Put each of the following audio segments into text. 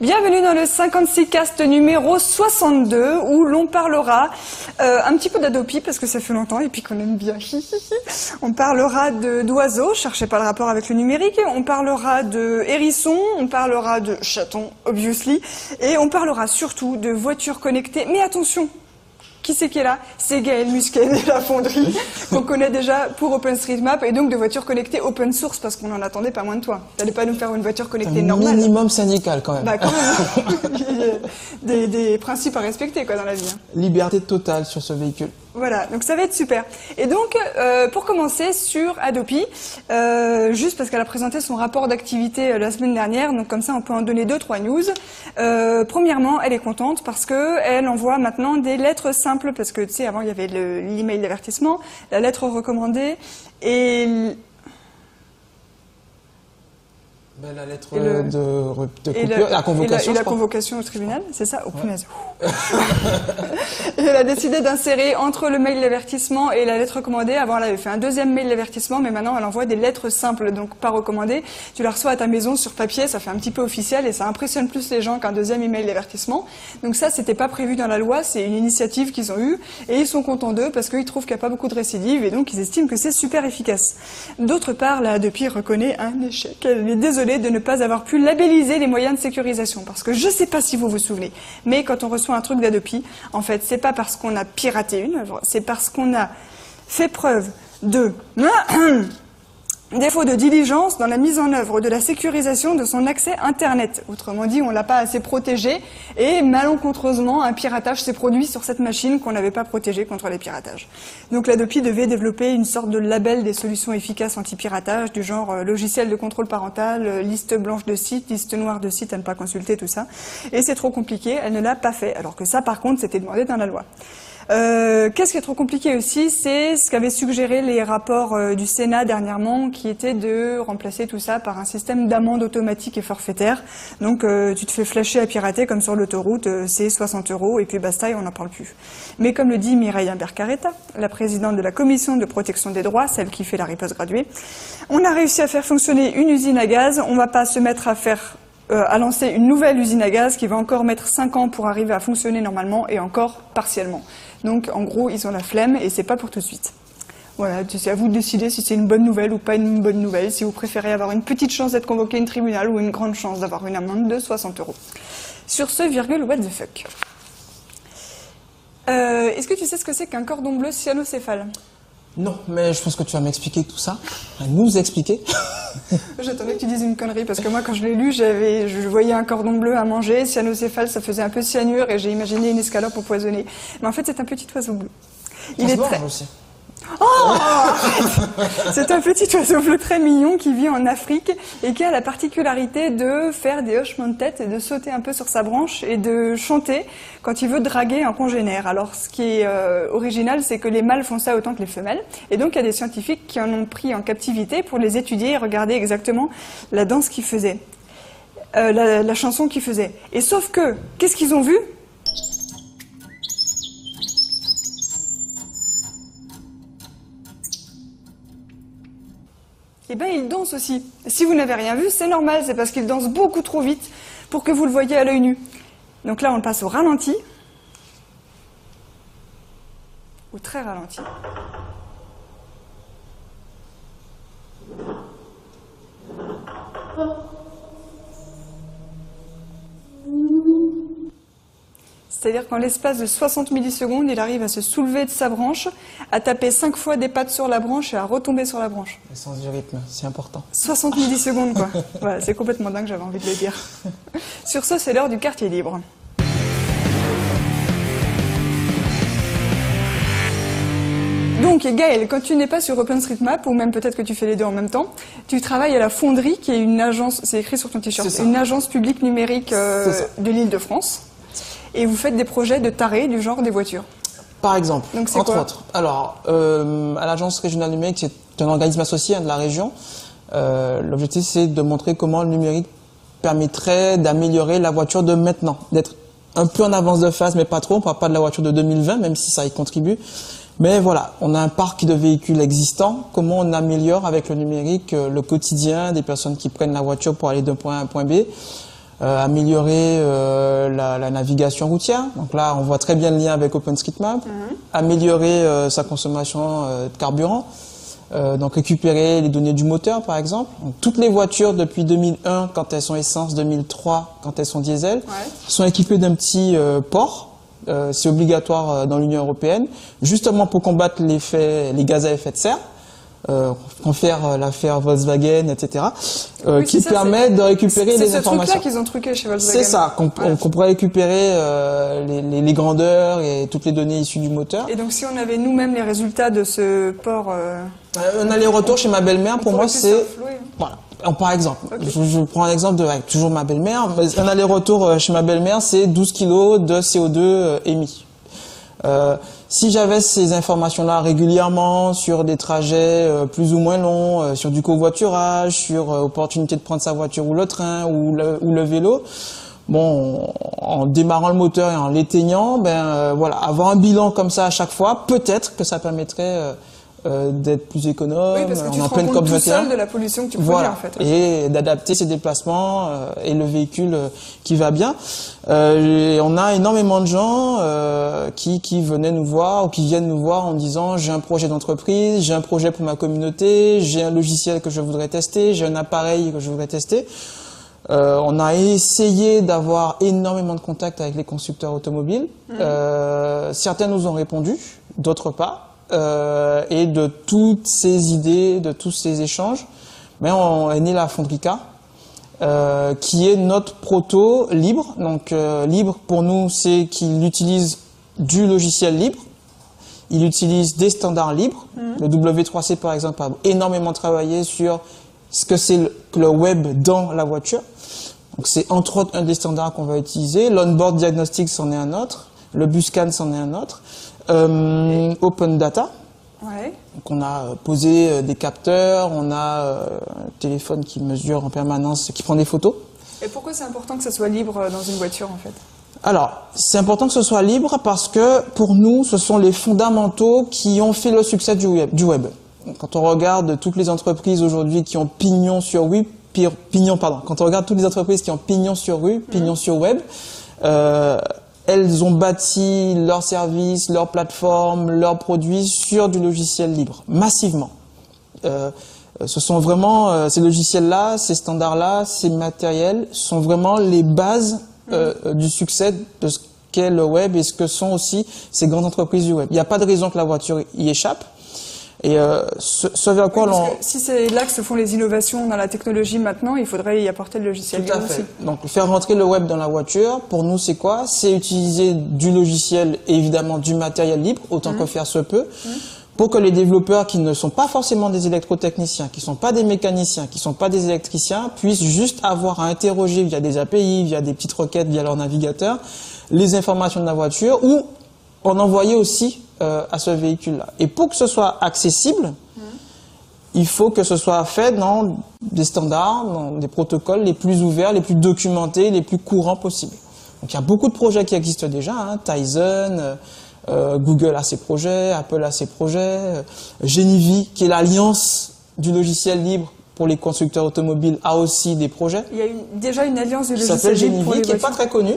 Bienvenue dans le 56cast numéro 62 où l'on parlera un petit peu d'Adopi parce que ça fait longtemps et puis qu'on aime bien. On parlera d'oiseaux, cherchez pas le rapport avec le numérique, on parlera de hérissons, on parlera de chatons, obviously, et on parlera surtout de voitures connectées. Mais attention, qui c'est qui est là? C'est Gaël Musquet de la Fonderie, qu'on connaît déjà pour OpenStreetMap, et donc de voitures connectées open source, parce qu'on n'en attendait pas moins de toi. T'allais pas nous faire une voiture connectée normale. Minimum syndical quand même. Bah quand même. des principes à respecter quoi dans la vie. Liberté totale sur ce véhicule. Voilà, donc ça va être super. Et donc, pour commencer sur Adopi, juste parce qu'elle a présenté son rapport d'activité la semaine dernière, donc comme ça on peut en donner 2-3 news. Premièrement, elle est contente parce que elle envoie maintenant des lettres simples, parce que tu sais, avant il y avait l'email d'avertissement, la lettre recommandée et... Ben, la lettre de coupure, la convocation. Et la convocation au tribunal, c'est ça? Oh punaise. Et elle a décidé d'insérer entre le mail d'avertissement et la lettre recommandée. Avant, elle avait fait un deuxième mail d'avertissement, mais maintenant, elle envoie des lettres simples, donc pas recommandées. Tu la reçois à ta maison sur papier, ça fait un petit peu officiel et ça impressionne plus les gens qu'un deuxième email d'avertissement. Donc ça, c'était pas prévu dans la loi, c'est une initiative qu'ils ont eue et ils sont contents d'eux parce qu'ils trouvent qu'il n'y a pas beaucoup de récidives et donc ils estiment que c'est super efficace. D'autre part, la Adopi reconnaît un échec. Elle est désolée de ne pas avoir pu labelliser les moyens de sécurisation. Parce que je ne sais pas si vous vous souvenez, mais quand on reçoit un truc d'Adopi, en fait, c'est pas parce qu'on a piraté une œuvre, c'est parce qu'on a fait preuve de défaut de diligence dans la mise en œuvre de la sécurisation de son accès Internet. Autrement dit, on l'a pas assez protégé et malencontreusement, un piratage s'est produit sur cette machine qu'on n'avait pas protégée contre les piratages. Donc l'Adopi devait développer une sorte de label des solutions efficaces anti-piratage, du genre logiciel de contrôle parental, liste blanche de sites, liste noire de sites à ne pas consulter, tout ça. Et c'est trop compliqué, elle ne l'a pas fait. Alors que ça, par contre, c'était demandé dans la loi. Qu'est-ce qui est trop compliqué aussi, c'est ce qu'avaient suggéré les rapports du Sénat dernièrement, qui était de remplacer tout ça par un système d'amende automatique et forfaitaire. Donc tu te fais flasher à pirater comme sur l'autoroute, c'est 60 € et puis basta et on n'en parle plus. Mais comme le dit Mireille Imbert-Carretta, la présidente de la commission de protection des droits, celle qui fait la riposte graduée, on a réussi à faire fonctionner une usine à gaz, on va pas se mettre à lancer une nouvelle usine à gaz qui va encore mettre 5 ans pour arriver à fonctionner normalement et encore partiellement. Donc, en gros, ils ont la flemme et c'est pas pour tout de suite. Voilà, c'est à vous de décider si c'est une bonne nouvelle ou pas une bonne nouvelle, si vous préférez avoir une petite chance d'être convoqué au tribunal ou une grande chance d'avoir une amende de 60 €. Sur ce, virgule, what the fuck. Est-ce que tu sais ce que c'est qu'un cordon bleu cyanocéphale? Non, mais je pense que tu vas m'expliquer tout ça, à nous expliquer. J'attendais que tu dises une connerie, parce que moi, quand je l'ai lu, je voyais un cordon bleu à manger, cyanocéphale, ça faisait un peu cyanure, et j'ai imaginé une escalope empoisonnée. Mais en fait, c'est un petit oiseau bleu. Il est très... aussi. Oh, c'est un petit oiseau bleu très mignon qui vit en Afrique et qui a la particularité de faire des hochements de tête et de sauter un peu sur sa branche et de chanter quand il veut draguer un congénère. Alors ce qui est original, c'est que les mâles font ça autant que les femelles et donc il y a des scientifiques qui en ont pris en captivité pour les étudier et regarder exactement la danse qu'il faisait, la chanson qu'il faisait. Et sauf que, qu'est-ce qu'ils ont vu ? Eh bien, il danse aussi. Si vous n'avez rien vu, c'est normal, c'est parce qu'il danse beaucoup trop vite pour que vous le voyiez à l'œil nu. Donc là, on le passe au ralenti. Ou très ralenti. C'est-à-dire qu'en l'espace de 60 millisecondes, il arrive à se soulever de sa branche, à taper 5 fois des pattes sur la branche et à retomber sur la branche. Le sens du rythme, c'est important. 60 millisecondes, quoi. Voilà, c'est complètement dingue, j'avais envie de le dire. Sur ce, c'est l'heure du quartier libre. Donc Gaël, quand tu n'es pas sur OpenStreetMap, ou même peut-être que tu fais les deux en même temps, tu travailles à la Fonderie, qui est une agence, c'est écrit sur ton t-shirt, une agence publique numérique de l'Île-de-France. Et vous faites des projets de tarés du genre des voitures. Par exemple, donc c'est entre autres. Alors, à l'agence régionale numérique, c'est un organisme associé de la région. L'objectif, c'est de montrer comment le numérique permettrait d'améliorer la voiture de maintenant, d'être un peu en avance de phase, mais pas trop. On ne parle pas de la voiture de 2020, même si ça y contribue. Mais voilà, on a un parc de véhicules existants. Comment on améliore avec le numérique le quotidien des personnes qui prennent la voiture pour aller d'un point A à un point B. améliorer la navigation routière. Donc là, on voit très bien le lien avec OpenStreetMap. Améliorer sa consommation de carburant. Donc récupérer les données du moteur, par exemple. Donc, toutes les voitures depuis 2001, quand elles sont essence, 2003, quand elles sont diesel, sont équipées d'un petit port. C'est obligatoire dans l'Union européenne, justement pour combattre les gaz à effet de serre. Confère l'affaire Volkswagen, etc., qui permet de récupérer les informations. C'est ce truc-là qu'ils ont truqué chez Volkswagen. C'est ça, qu'on pourrait récupérer les grandeurs et toutes les données issues du moteur. Et donc si on avait nous-mêmes les résultats de ce port... un aller-retour chez ma belle-mère, pour moi, c'est... Voilà. Par exemple, je prends un exemple de toujours ma belle-mère. Un aller-retour chez ma belle-mère, c'est 12 kg de CO2 émis. Si j'avais ces informations-là régulièrement sur des trajets plus ou moins longs, sur du covoiturage, sur opportunité de prendre sa voiture ou le train ou le vélo, bon, en démarrant le moteur et en l'éteignant, voilà, avoir un bilan comme ça à chaque fois, peut-être que ça permettrait d'être plus économe, oui, parce que tu en te pleine rends compte COP21. tout seul de la pollution que tu produis, voilà, en fait. et d'adapter ses déplacements et le véhicule qui va bien. Et on a énormément de gens qui venaient nous voir ou qui viennent nous voir en disant j'ai un projet d'entreprise, j'ai un projet pour ma communauté, j'ai un logiciel que je voudrais tester, j'ai un appareil que je voudrais tester. On a essayé d'avoir énormément de contacts avec les constructeurs automobiles. Certains nous ont répondu, d'autres pas. Et de toutes ces idées, de tous ces échanges, est née la Fondrica, qui est notre proto libre. Donc libre pour nous, c'est qu'il utilise du logiciel libre, il utilise des standards libres. Le W3C par exemple a énormément travaillé sur ce que c'est le web dans la voiture. Donc c'est entre autres un des standards qu'on va utiliser. L'onboard diagnostic c'en est un autre, le buscan c'en est un autre. Open Data. Ouais. Donc on a posé des capteurs, on a un téléphone qui mesure en permanence, qui prend des photos. Et pourquoi c'est important que ça soit libre dans une voiture en fait? Alors, c'est important que ce soit libre parce que pour nous, ce sont les fondamentaux qui ont fait le succès du web. Quand on regarde toutes les entreprises aujourd'hui qui ont pignon sur rue, quand on regarde toutes les entreprises qui ont pignon sur rue, pignon sur web, elles ont bâti leurs services, leurs plateformes, leurs produits sur du logiciel libre, massivement. Ce sont vraiment, ces logiciels-là, ces standards-là, ces matériels sont vraiment les bases du succès de ce qu'est le web et ce que sont aussi ces grandes entreprises du web. Il n'y a pas de raison que la voiture y échappe. Et ce vers quoi l'on... Si c'est là que se font les innovations dans la technologie maintenant, il faudrait y apporter le logiciel libre aussi. Donc faire rentrer le web dans la voiture, pour nous c'est quoi? C'est utiliser du logiciel et évidemment du matériel libre, autant que faire se peut, pour que les développeurs qui ne sont pas forcément des électrotechniciens, qui ne sont pas des mécaniciens, qui ne sont pas des électriciens, puissent juste avoir à interroger via des API, via des petites requêtes, via leur navigateur, les informations de la voiture ou en envoyer aussi à ce véhicule-là. Et pour que ce soit accessible, il faut que ce soit fait dans des standards, dans des protocoles les plus ouverts, les plus documentés, les plus courants possibles. Donc il y a beaucoup de projets qui existent déjà, Tizen, Google a ses projets, Apple a ses projets, Genivi, qui est l'alliance du logiciel libre pour les constructeurs automobiles, a aussi des projets. Il y a déjà une alliance du logiciel libre. Ça s'appelle Genivi, qui n'est pas très connu.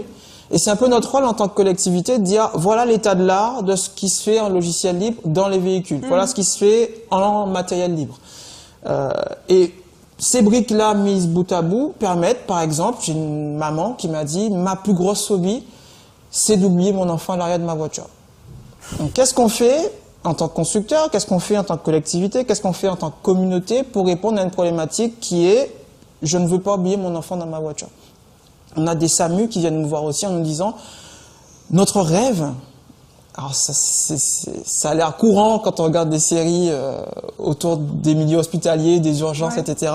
Et c'est un peu notre rôle en tant que collectivité de dire voilà l'état de l'art de ce qui se fait en logiciel libre dans les véhicules. Voilà ce qui se fait en matériel libre. Et ces briques-là mises bout à bout permettent, par exemple, j'ai une maman qui m'a dit ma plus grosse phobie, c'est d'oublier mon enfant à l'arrière de ma voiture. Donc qu'est-ce qu'on fait en tant que constructeur, qu'est-ce qu'on fait en tant que collectivité, qu'est-ce qu'on fait en tant que communauté pour répondre à une problématique qui est je ne veux pas oublier mon enfant dans ma voiture. On a des SAMU qui viennent nous voir aussi en nous disant notre rêve, alors ça a l'air courant quand on regarde des séries autour des milieux hospitaliers, des urgences, etc.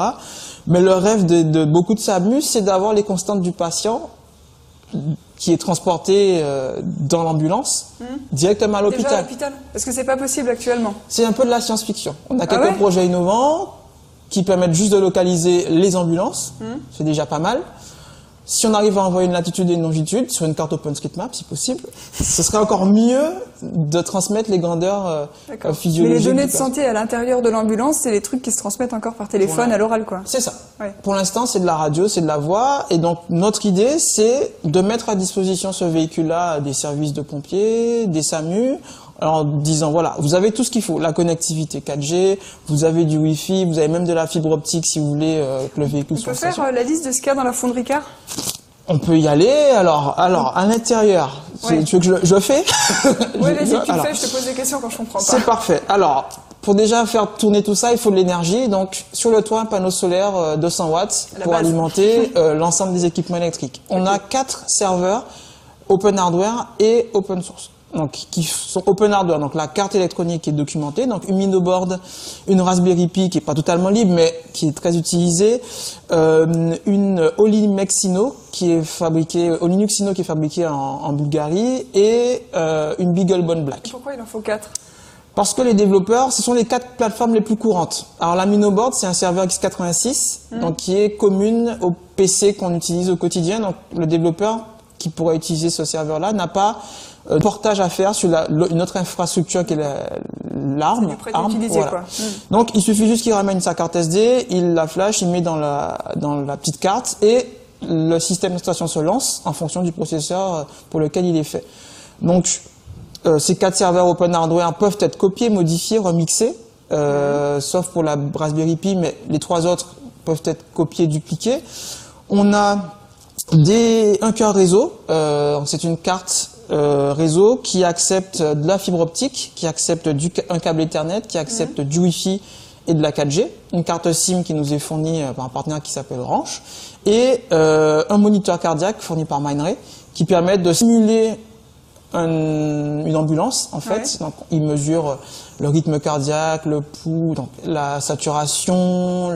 Mais le rêve de beaucoup de SAMU, c'est d'avoir les constantes du patient qui est transporté dans l'ambulance directement à l'hôpital. Déjà à l'hôpital? Parce que c'est pas possible actuellement. C'est un peu de la science-fiction. On a quelques projets innovants qui permettent juste de localiser les ambulances, c'est déjà pas mal. Si on arrive à envoyer une latitude et une longitude sur une carte OpenStreetMap, si possible, ce serait encore mieux de transmettre les grandeurs physiologiques. Mais les données de santé à l'intérieur de l'ambulance, c'est les trucs qui se transmettent encore par téléphone à l'oral, quoi. C'est ça. Ouais. Pour l'instant, c'est de la radio, c'est de la voix. Et donc, notre idée, c'est de mettre à disposition ce véhicule-là des services de pompiers, des SAMU, en disant, voilà, vous avez tout ce qu'il faut, la connectivité 4G, vous avez du Wi-Fi, vous avez même de la fibre optique si vous voulez que le véhicule soit stationnaire. On peut faire la liste de ce qu'il y a dans la fonderie car? On peut y aller. Alors, à l'intérieur, tu veux que je fais? Oui, vas-y, tu le fais, je te pose des questions quand je comprends pas. C'est parfait. Alors, pour déjà faire tourner tout ça, il faut de l'énergie. Donc, sur le toit, un panneau solaire 200 watts pour alimenter l'ensemble des équipements électriques. On a 4 serveurs open hardware et open source. Donc, qui sont open hardware. Donc, la carte électronique est documentée. Donc, une Minoboard, une Raspberry Pi qui est pas totalement libre, mais qui est très utilisée. Une Olinuxino qui est fabriquée en Bulgarie et une BeagleBone Black. Pourquoi il en faut 4? Parce que les développeurs, ce sont les 4 plateformes les plus courantes. Alors, la Minoboard, c'est un serveur x86, donc qui est commune au PC qu'on utilise au quotidien. Donc, le développeur qui pourrait utiliser ce serveur-là n'a pas portage à faire sur une autre infrastructure qui est l'ARM. Voilà. Quoi. Donc, il suffit juste qu'il ramène sa carte SD, il la flash, il met dans la petite carte et le système d'exploitation se lance en fonction du processeur pour lequel il est fait. Donc, ces 4 serveurs open hardware peuvent être copiés, modifiés, remixés, sauf pour la Raspberry Pi, mais les 3 autres peuvent être copiés, dupliqués. On a un cœur réseau, c'est une carte réseau qui accepte de la fibre optique, qui accepte un câble Ethernet, qui accepte du Wi-Fi et de la 4G, une carte SIM qui nous est fournie par un partenaire qui s'appelle Orange, et un moniteur cardiaque fourni par Mindray qui permet de simuler une ambulance en fait. Donc, il mesure le rythme cardiaque, le pouls, donc la saturation,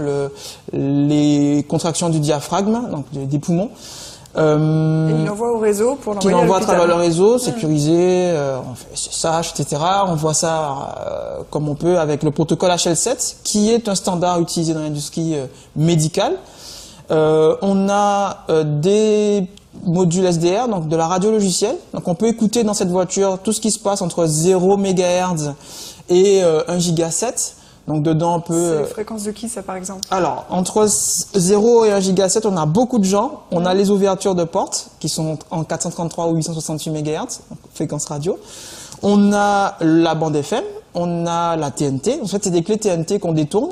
les contractions du diaphragme, donc des poumons. Et il l'envoie au réseau pour l'envoyer à l'hôpital. À travers le réseau, sécurisé, on fait SSH, etc. On voit ça comme on peut avec le protocole HL7, qui est un standard utilisé dans l'industrie médicale. On a des modules SDR, donc de la radio logicielle. Donc on peut écouter dans cette voiture tout ce qui se passe entre 0 MHz et 1 giga-7. Donc dedans on peut... C'est la fréquence de qui ça par exemple? Alors, entre 0 et 1 giga-7, on a beaucoup de gens. On a les ouvertures de portes qui sont en 433 ou 868 MHz, donc fréquence radio. On a la bande FM, on a la TNT. En fait, c'est des clés TNT qu'on détourne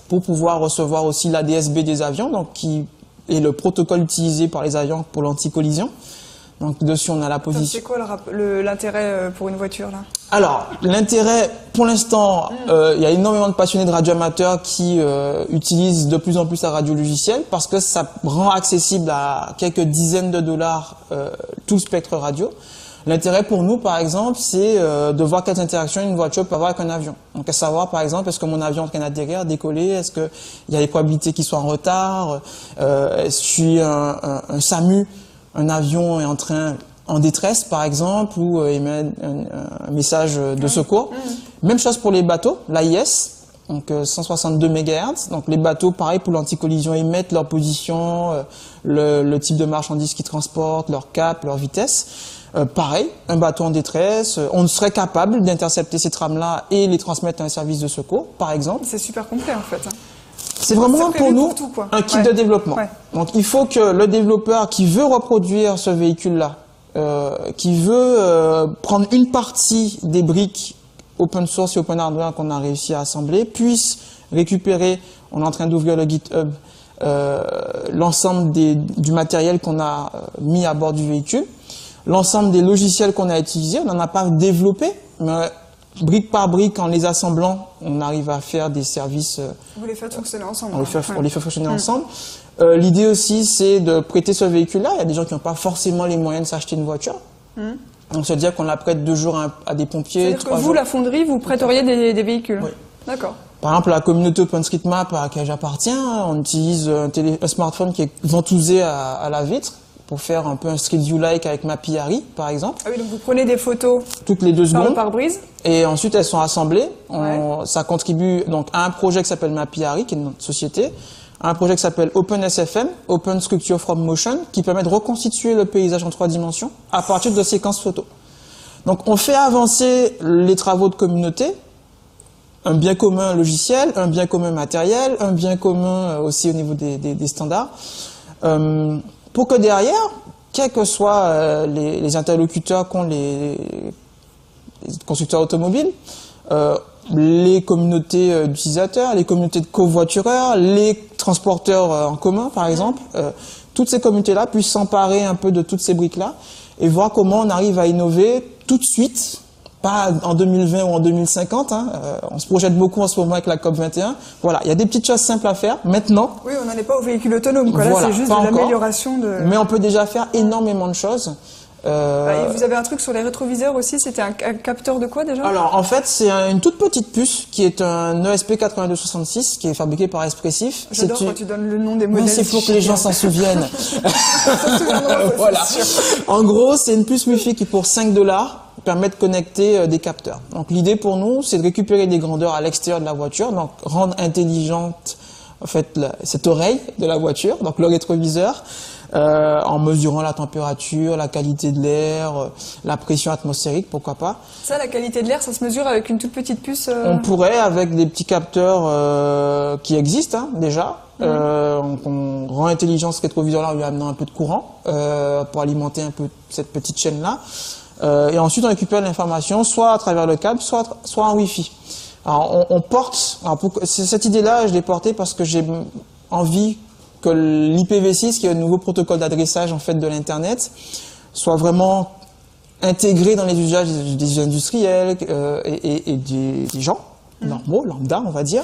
pour pouvoir recevoir aussi l'ADSB des avions, donc qui est le protocole utilisé par les avions pour l'anti-collision. Donc dessus, on a la position. C'est quoi l'intérêt pour une voiture là? Alors, l'intérêt, pour l'instant, il y a énormément de passionnés de radioamateurs qui utilisent de plus en plus la radio logicielle parce que ça rend accessible à quelques dizaines de dollars tout le spectre radio. L'intérêt pour nous, par exemple, c'est de voir quelles interactions une voiture peut avoir avec un avion. Donc, à savoir, par exemple, est-ce que mon avion est en train d'atterrir, décoller, est-ce qu'il y a des probabilités qu'il soit en retard, est-ce que je suis un SAMU, un avion est en détresse, par exemple, ou émet un message de secours. Même chose pour les bateaux, l'AIS, donc 162 MHz. Donc les bateaux, pareil, pour l'anticollision, émettent leur position, le type de marchandises qu'ils transportent, leur cap, leur vitesse. Pareil, un bateau en détresse, on serait capable d'intercepter ces trames-là et les transmettre à un service de secours, par exemple. C'est super complet, en fait. C'est vraiment pour nous un kit de développement. Donc il faut que le développeur qui veut reproduire ce véhicule-là, qui veut prendre une partie des briques open source et open hardware qu'on a réussi à assembler, puisse récupérer, on est en train d'ouvrir le GitHub, l'ensemble du matériel qu'on a mis à bord du véhicule, l'ensemble des logiciels qu'on a utilisés, on n'en a pas développé, mais brique par brique, en les assemblant, on arrive à faire des services. Vous les faites fonctionner ensemble. On les fait fonctionner ensemble. L'idée aussi, c'est de prêter ce véhicule-là. Il y a des gens qui n'ont pas forcément les moyens de s'acheter une voiture. Donc, c'est-à-dire qu'on la prête 2 jours à des pompiers. C'est-à-dire que vous, la fonderie, vous prêteriez des véhicules. Oui. D'accord. Par exemple, la communauté OpenStreetMap à laquelle j'appartiens, on utilise un smartphone qui est ventousé à la vitre pour faire un peu un Street View-like avec Mapiari, par exemple. Ah oui, donc vous prenez des photos toutes les 2 secondes. Par pare-brise. Et ensuite, elles sont assemblées. Ça contribue donc à un projet qui s'appelle Mapiari, qui est notre société, un projet qui s'appelle OpenSFM, Open Structure from Motion, qui permet de reconstituer le paysage en 3 dimensions à partir de séquences photos. Donc on fait avancer les travaux de communauté, un bien commun logiciel, un bien commun matériel, un bien commun aussi au niveau des standards, pour que derrière, quels que soient les interlocuteurs qu'ont les constructeurs automobiles, les communautés d'utilisateurs, les communautés de covoitureurs, les transporteurs en commun par exemple, toutes ces communautés-là puissent s'emparer un peu de toutes ces briques-là et voir comment on arrive à innover tout de suite, pas en 2020 ou en 2050, hein, on se projette beaucoup en ce moment avec la COP21. Voilà, il y a des petites choses simples à faire maintenant. Oui, on n'en est pas au véhicule autonome, quoi. Là, voilà, c'est juste de l'amélioration de... Mais on peut déjà faire énormément de choses. Et vous avez un truc sur les rétroviseurs aussi, c'était un capteur de quoi déjà? Alors en fait c'est une toute petite puce qui est un ESP8266 qui est fabriqué par Espressif. J'adore quand tu donnes le nom des modèles. C'est pour que les gens s'en souviennent. Voilà. En gros c'est une puce Wi-Fi qui pour $5 permet de connecter des capteurs. Donc l'idée pour nous c'est de récupérer des grandeurs à l'extérieur de la voiture, donc rendre intelligente en fait cette oreille de la voiture, donc le rétroviseur. En mesurant la température, la qualité de l'air, la pression atmosphérique, pourquoi pas. Ça, la qualité de l'air, ça se mesure avec une toute petite puce On pourrait, avec des petits capteurs qui existent hein, déjà, on rend intelligent ce rétroviseur-là en lui amenant un peu de courant pour alimenter un peu cette petite chaîne-là. Et ensuite, on récupère l'information soit à travers le câble, soit en Wi-Fi. Alors, on porte... cette idée-là, je l'ai portée parce que j'ai envie que l'IPv6, qui est un nouveau protocole d'adressage en fait de l'internet, soit vraiment intégré dans les usages des industriels et des gens normaux, lambda, on va dire.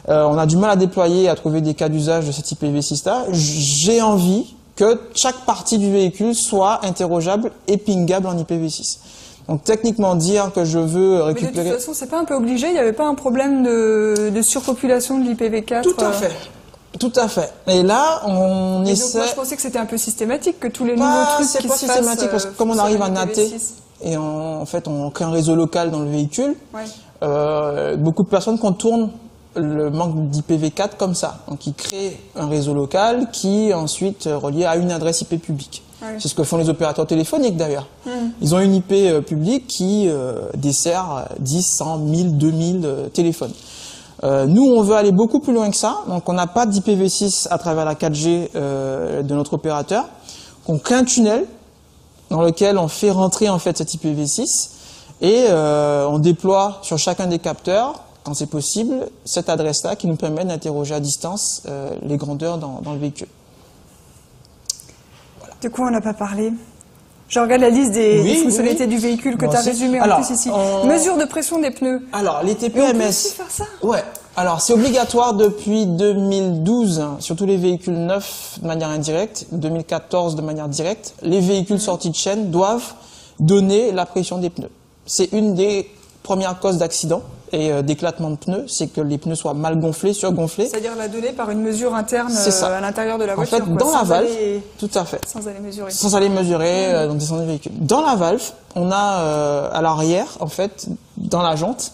On a du mal à déployer, à trouver des cas d'usage de cet IPv6-là. J'ai envie que chaque partie du véhicule soit interrogeable et pingable en IPv6. Donc techniquement dire que je veux récupérer... Mais de toute façon, c'est pas un peu obligé? Il n'y avait pas un problème de surpopulation de l'IPv4? Tout à fait. Tout à fait. Et là, on essaie... Moi, je pensais que c'était un peu systématique, que tous les nouveaux trucs qui se passent... C'est pas systématique, parce que comme on arrive à NAT, et en fait, on crée un réseau local dans le véhicule, beaucoup de personnes contournent le manque d'IPv4 comme ça. Donc, ils créent un réseau local qui est ensuite relié à une adresse IP publique. C'est ce que font les opérateurs téléphoniques, d'ailleurs. Ils ont une IP publique qui dessert 10, 100, 1000, 2000 téléphones. Nous, on veut aller beaucoup plus loin que ça, donc on n'a pas d'IPv6 à travers la 4G de notre opérateur. On crée un tunnel dans lequel on fait rentrer en fait cet IPv6 et on déploie sur chacun des capteurs, quand c'est possible, cette adresse-là qui nous permet d'interroger à distance les grandeurs dans le véhicule. Voilà. De quoi on n'a pas parlé? Je regarde la liste des fonctionnalités du véhicule que tu as résumé en plus ici. Mesure de pression des pneus. Alors, les TPMS. On peut aussi faire ça? Ouais. Alors, c'est obligatoire depuis 2012 sur tous les véhicules neufs de manière indirecte, 2014 de manière directe. Les véhicules sortis de chaîne doivent donner la pression des pneus. C'est une des premières causes d'accident et d'éclatement de pneus, c'est que les pneus soient mal gonflés, surgonflés. C'est-à-dire la donner par une mesure interne à l'intérieur de la voiture. En fait, dans la valve, tout à fait. Sans aller mesurer. Sans aller mesurer, donc descendre du véhicule. Dans la valve, on a à l'arrière, en fait, dans la jante,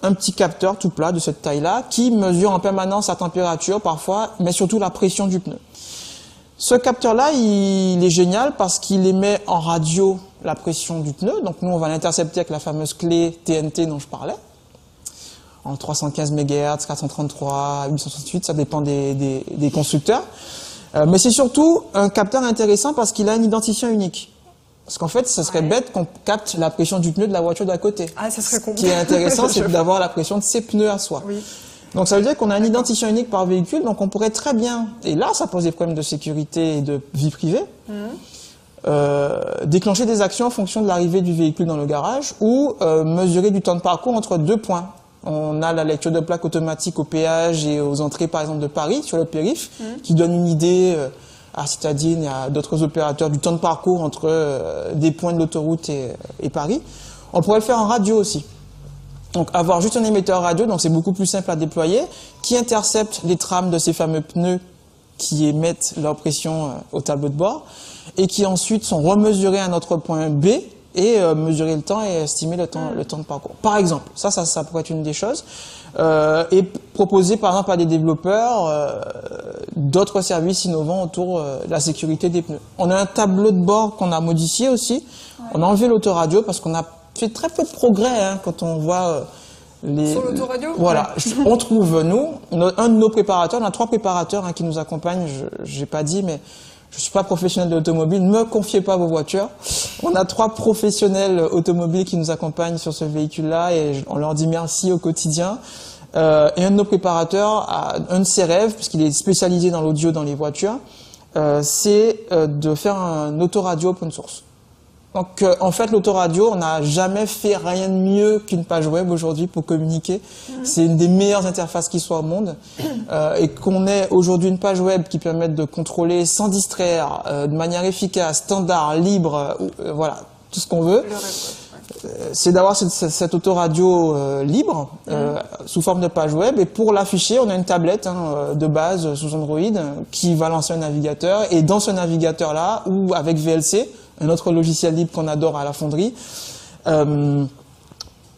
un petit capteur tout plat de cette taille-là qui mesure en permanence la température parfois, mais surtout la pression du pneu. Ce capteur-là, il est génial parce qu'il émet en radio la pression du pneu. Donc nous, on va l'intercepter avec la fameuse clé TNT dont je parlais. En 315 MHz, 433, 868, ça dépend des constructeurs. Mais c'est surtout un capteur intéressant parce qu'il a un identifiant unique. Parce qu'en fait, ce serait bête qu'on capte la pression du pneu de la voiture d'à côté. Ah, ça serait compliqué. Ce qui est intéressant, c'est d'avoir la pression de ses pneus à soi. Oui. Donc ça veut dire qu'on a un identifiant unique par véhicule, donc on pourrait très bien, et là ça pose des problèmes de sécurité et de vie privée, déclencher des actions en fonction de l'arrivée du véhicule dans le garage ou mesurer du temps de parcours entre deux points. On a la lecture de plaques automatique au péage et aux entrées par exemple de Paris, sur le périph', qui donne une idée à Citadine et à d'autres opérateurs du temps de parcours entre des points de l'autoroute et Paris. On pourrait le faire en radio aussi. Donc avoir juste un émetteur radio, donc c'est beaucoup plus simple à déployer, qui intercepte les trames de ces fameux pneus qui émettent leur pression au tableau de bord et qui ensuite sont remesurés à notre point B et mesurer le temps et estimer le temps de parcours. Par exemple, ça pourrait être une des choses. Et proposer par exemple à des développeurs d'autres services innovants autour de la sécurité des pneus. On a un tableau de bord qu'on a modifié aussi. Ouais. On a enlevé l'autoradio parce qu'on a fait très peu de progrès hein, quand on voit sur l'autoradio. Voilà, on trouve un de nos préparateurs, on a 3 préparateurs hein, qui nous accompagnent. J'ai pas dit, mais je suis pas professionnel de l'automobile. Ne me confiez pas vos voitures. On a 3 professionnels automobiles qui nous accompagnent sur ce véhicule-là et on leur dit merci au quotidien. Et un de nos préparateurs a un de ses rêves, puisqu'il est spécialisé dans l'audio dans les voitures, c'est de faire un autoradio open source. Donc en fait l'autoradio, on n'a jamais fait rien de mieux qu'une page web aujourd'hui pour communiquer. C'est une des meilleures interfaces qui soit au monde. Et qu'on ait aujourd'hui une page web qui permette de contrôler sans distraire, de manière efficace, standard, libre, voilà, tout ce qu'on veut. C'est d'avoir cette autoradio libre sous forme de page web, et pour l'afficher on a une tablette de base sous Android qui va lancer un navigateur, et dans ce navigateur là, ou avec VLC, un autre logiciel libre qu'on adore à la fonderie, on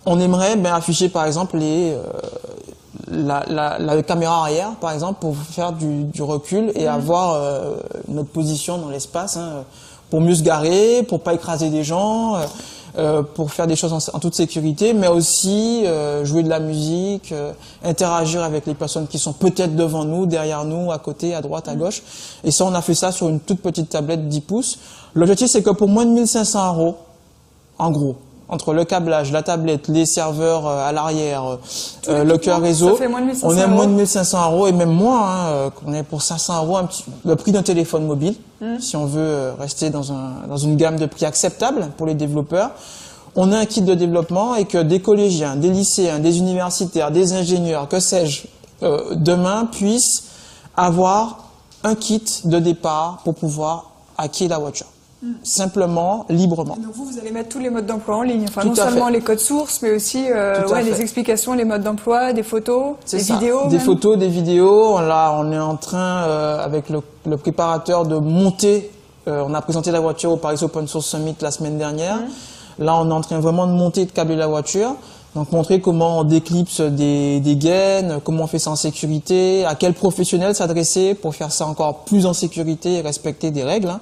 aimerait afficher par exemple la caméra arrière par exemple pour faire du recul et avoir notre position dans l'espace pour mieux se garer, pour pas écraser des gens, pour faire des choses en toute sécurité, mais aussi jouer de la musique, interagir avec les personnes qui sont peut-être devant nous, derrière nous, à côté, à droite, à gauche. Et ça, on a fait ça sur une toute petite tablette 10 pouces. L'objectif, c'est que pour moins de 1500 €, en gros, entre le câblage, la tablette, les serveurs à l'arrière, le cœur réseau, on est à moins de 1500 € et même moins, on est pour 500 € le prix d'un téléphone mobile, si on veut rester dans une gamme de prix acceptable pour les développeurs. On a un kit de développement et que des collégiens, des lycéens, des universitaires, des ingénieurs, que sais-je, demain puissent avoir un kit de départ pour pouvoir hacker la voiture. Simplement, librement. Donc vous allez mettre tous les modes d'emploi en ligne, enfin non seulement les codes sources, mais aussi les explications, les modes d'emploi, des photos, des vidéos. Des photos, des vidéos. Là, on est en train avec le préparateur de monter. On a présenté la voiture au Paris Open Source Summit la semaine dernière. Là, on est en train vraiment de monter et de câbler la voiture. Donc montrer comment on déclipse des gaines, comment on fait ça en sécurité, à quel professionnel s'adresser pour faire ça encore plus en sécurité et respecter des règles.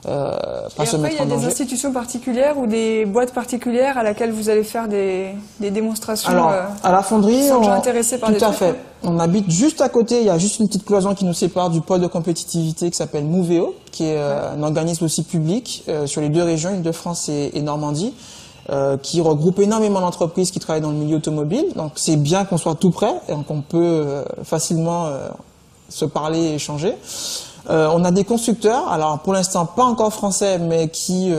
Et après, il y a des institutions particulières ou des boîtes particulières à laquelle vous allez faire des démonstrations. Alors, à la fonderie, on est intéressé par tout à fait. On habite juste à côté. Il y a juste une petite cloison qui nous sépare du pôle de compétitivité qui s'appelle Moveo, qui est un organisme aussi public sur les 2 régions, Île-de-France et Normandie, qui regroupe énormément d'entreprises qui travaillent dans le milieu automobile. Donc, c'est bien qu'on soit tout près et qu'on peut facilement se parler et échanger. On a des constructeurs, alors pour l'instant pas encore français, mais qui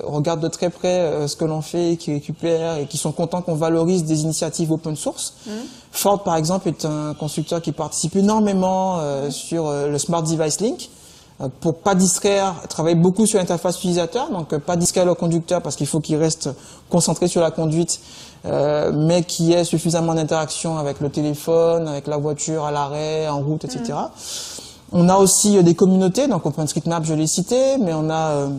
regardent de très près ce que l'on fait, qui récupèrent et qui sont contents qu'on valorise des initiatives open source. Ford par exemple est un constructeur qui participe énormément sur le Smart Device Link, pour pas distraire, travailler beaucoup sur l'interface utilisateur, donc pas distraire le conducteur parce qu'il faut qu'il reste concentré sur la conduite, mais qu'il y ait suffisamment d'interaction avec le téléphone, avec la voiture à l'arrêt, en route, etc. On a aussi des communautés, donc OpenStreetMap, je l'ai cité, mais on a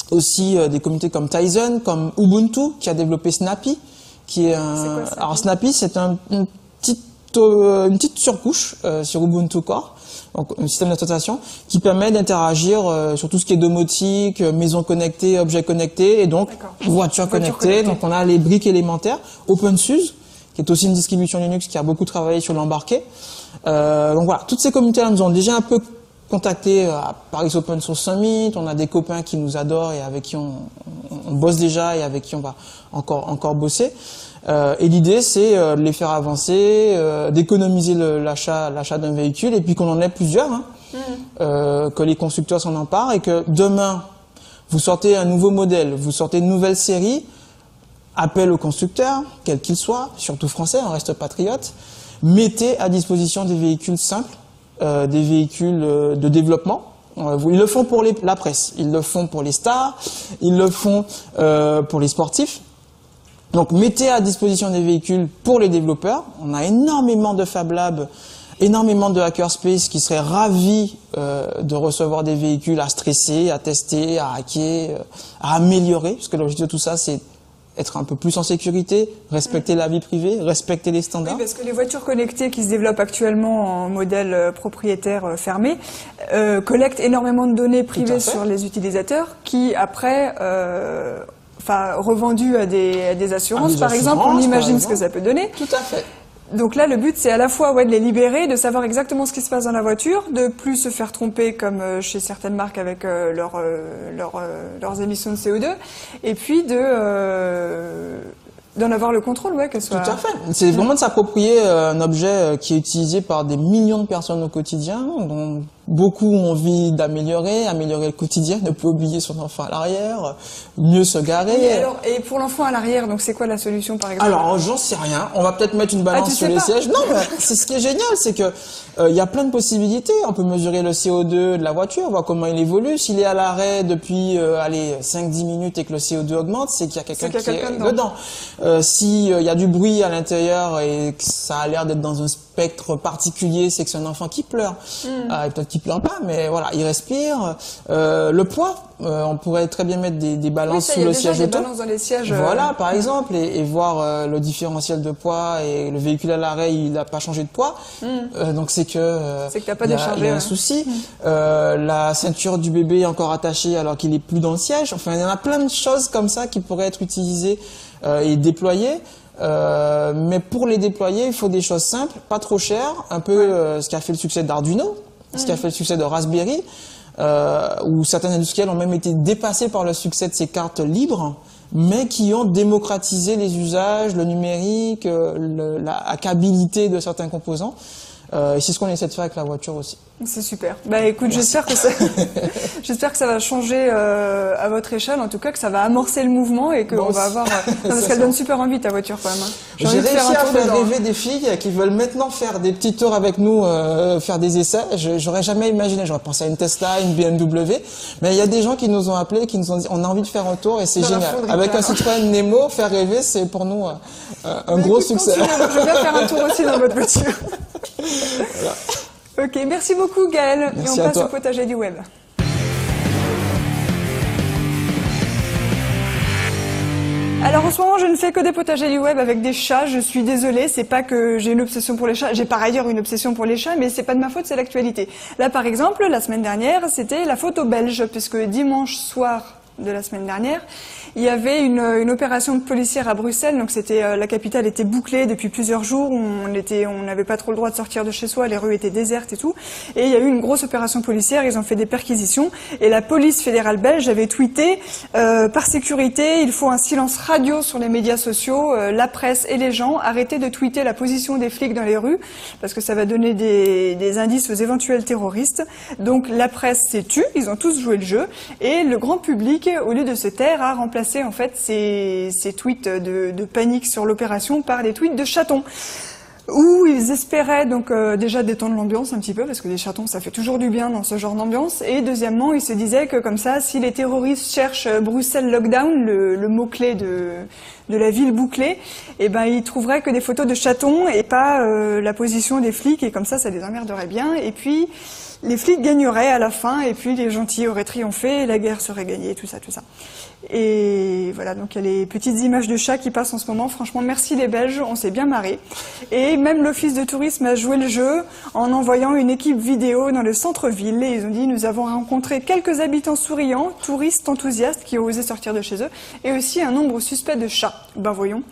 aussi des communautés comme Tizen, comme Ubuntu, qui a développé Snappy, qui est un... Alors Snappy, c'est une petite surcouche sur Ubuntu Core, donc un système d'exploitation, qui permet d'interagir sur tout ce qui est domotique, maison connectée, objets connectés, et donc voiture connectée. Donc on a les briques élémentaires. OpenSUSE, qui est aussi une distribution Linux qui a beaucoup travaillé sur l'embarqué. Donc voilà, toutes ces communautés-là nous ont déjà un peu contactés à Paris Open Source Summit. On a des copains qui nous adorent et avec qui on bosse déjà et avec qui on va encore bosser. Et l'idée, c'est de les faire avancer, d'économiser l'achat d'un véhicule et puis qu'on en ait plusieurs, que les constructeurs s'en emparent et que demain, vous sortez un nouveau modèle, vous sortez une nouvelle série, appel aux constructeurs, quels qu'ils soient, surtout français, on reste patriote, mettez à disposition des véhicules simples, des véhicules de développement. Ils le font pour la presse, ils le font pour les stars, ils le font pour les sportifs. Donc mettez à disposition des véhicules pour les développeurs. On a énormément de Fab Labs énormément de hackerspace qui seraient ravis de recevoir des véhicules à stresser, à tester, à hacker, à améliorer, parce que l'objectif de tout ça, c'est être un peu plus en sécurité, respecter la vie privée, respecter les standards. Oui, parce que les voitures connectées qui se développent actuellement en modèle propriétaire fermé collectent énormément de données privées sur les utilisateurs qui, après, revendues à des assurances, par exemple, on imagine ce que ça peut donner. Tout à fait. Donc là, le but, c'est à la fois de les libérer, de savoir exactement ce qui se passe dans la voiture, de plus se faire tromper comme chez certaines marques avec leurs émissions de CO2, et puis d'en avoir le contrôle, qu'elle soit... Tout à fait. C'est vraiment de s'approprier un objet qui est utilisé par des millions de personnes au quotidien, dont beaucoup ont envie d'améliorer le quotidien, ne pas oublier son enfant à l'arrière, mieux se garer. Oui, et pour l'enfant à l'arrière, donc c'est quoi la solution par exemple? Alors, j'en sais rien. On va peut-être mettre une balance sur les sièges. Non, mais c'est ce qui est génial, c'est que il y a plein de possibilités. On peut mesurer le CO2 de la voiture, voir comment il évolue. S'il est à l'arrêt depuis 5-10 minutes et que le CO2 augmente, c'est qu'il y a quelqu'un qui est dedans. S'il y a du bruit à l'intérieur et que ça a l'air d'être dans un spectre particulier, c'est que c'est un enfant qui pleure. Peut-être qu'il pleure pas, mais voilà, il respire. Le poids, on pourrait très bien mettre des balances sous le siège auto. Balances dans les sièges. Voilà, par exemple, et voir le différentiel de poids, et le véhicule à l'arrêt, il n'a pas changé de poids. Donc c'est que t'as pas déchargé. Il y a un souci. La ceinture du bébé est encore attachée alors qu'il est plus dans le siège. Enfin, il y en a plein de choses comme ça qui pourraient être utilisées et déployées. Mais pour les déployer, il faut des choses simples, pas trop chères, un peu ce qui a fait le succès d'Arduino, ce qui a fait le succès de Raspberry, où certains industriels ont même été dépassés par le succès de ces cartes libres, mais qui ont démocratisé les usages, le numérique, la hackabilité de certains composants. Et c'est ce qu'on essaie de faire avec la voiture aussi. C'est super. Bah écoute, j'espère que ça va changer à votre échelle, en tout cas que ça va amorcer le mouvement et qu'on va avoir... parce qu'elle donne super envie ta voiture quand même. J'ai réussi à faire rêver des filles qui veulent maintenant faire des petits tours avec nous, faire des essais. J'aurais jamais imaginé, j'aurais pensé à une Tesla, une BMW, mais il y a des gens qui nous ont appelés, qui nous ont dit on a envie de faire un tour et c'est génial. Avec un Citroën Nemo, faire rêver, c'est pour nous un gros succès. Je vais bien faire un tour aussi dans votre voiture. Voilà. Ok, merci beaucoup Gaël. Merci et on passe au potager du web. Alors en ce moment, je ne fais que des potagers du web avec des chats. Je suis désolée, c'est pas que j'ai une obsession pour les chats. J'ai par ailleurs une obsession pour les chats, mais c'est pas de ma faute, c'est l'actualité. Là, par exemple, la semaine dernière, c'était la photo belge, puisque dimanche soir de la semaine dernière, il y avait une opération policière à Bruxelles. Donc c'était la capitale était bouclée depuis plusieurs jours. On n'avait pas trop le droit de sortir de chez soi. Les rues étaient désertes et tout. Et il y a eu une grosse opération policière. Ils ont fait des perquisitions. Et la police fédérale belge avait tweeté par sécurité, il faut un silence radio sur les médias sociaux. La presse et les gens, arrêtez de tweeter la position des flics dans les rues parce que ça va donner des indices aux éventuels terroristes. Donc la presse s'est tue. Ils ont tous joué le jeu. Et le grand public, au lieu de se taire, a remplacé en fait ces tweets de panique sur l'opération par des tweets de chatons où ils espéraient donc déjà détendre l'ambiance un petit peu parce que les chatons ça fait toujours du bien dans ce genre d'ambiance, et deuxièmement ils se disaient que comme ça si les terroristes cherchent Bruxelles lockdown, le mot-clé de la ville bouclée, et ben ils trouveraient que des photos de chatons et pas la position des flics, et comme ça les emmerderait bien, et puis les flics gagneraient à la fin, et puis les gentils auraient triomphé, et la guerre serait gagnée, tout ça. Et voilà, donc il y a les petites images de chats qui passent en ce moment. Franchement, merci les Belges, on s'est bien marrés. Et même l'Office de tourisme a joué le jeu en envoyant une équipe vidéo dans le centre-ville. Et ils ont dit, nous avons rencontré quelques habitants souriants, touristes enthousiastes qui ont osé sortir de chez eux, et aussi un nombre suspect de chats. Ben voyons.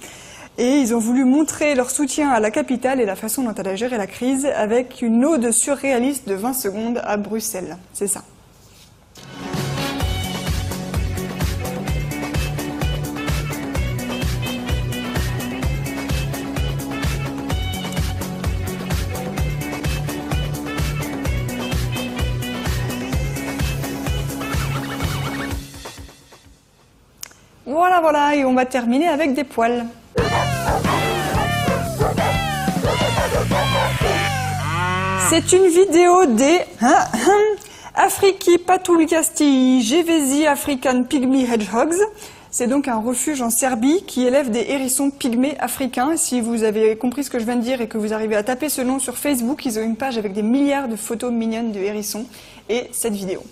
Et ils ont voulu montrer leur soutien à la capitale et la façon dont elle a géré la crise avec une ode surréaliste de 20 secondes à Bruxelles. C'est ça. Voilà, et on va terminer avec des poils. C'est une vidéo des Afriki Patulgasti Gevesi African Pygmy Hedgehogs. C'est donc un refuge en Serbie qui élève des hérissons pygmées africains. Si vous avez compris ce que je viens de dire et que vous arrivez à taper ce nom sur Facebook, ils ont une page avec des milliards de photos mignonnes de hérissons et cette vidéo.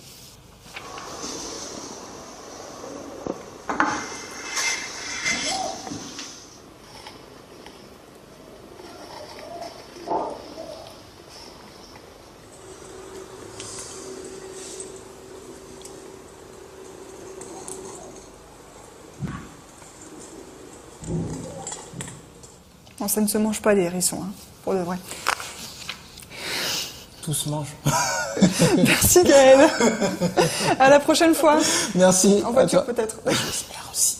Bon, ça ne se mange pas des hérissons, hein, pour de vrai. Tout se mange. Merci Gaël. À la prochaine fois. Merci. En voiture peut-être. J'espère aussi.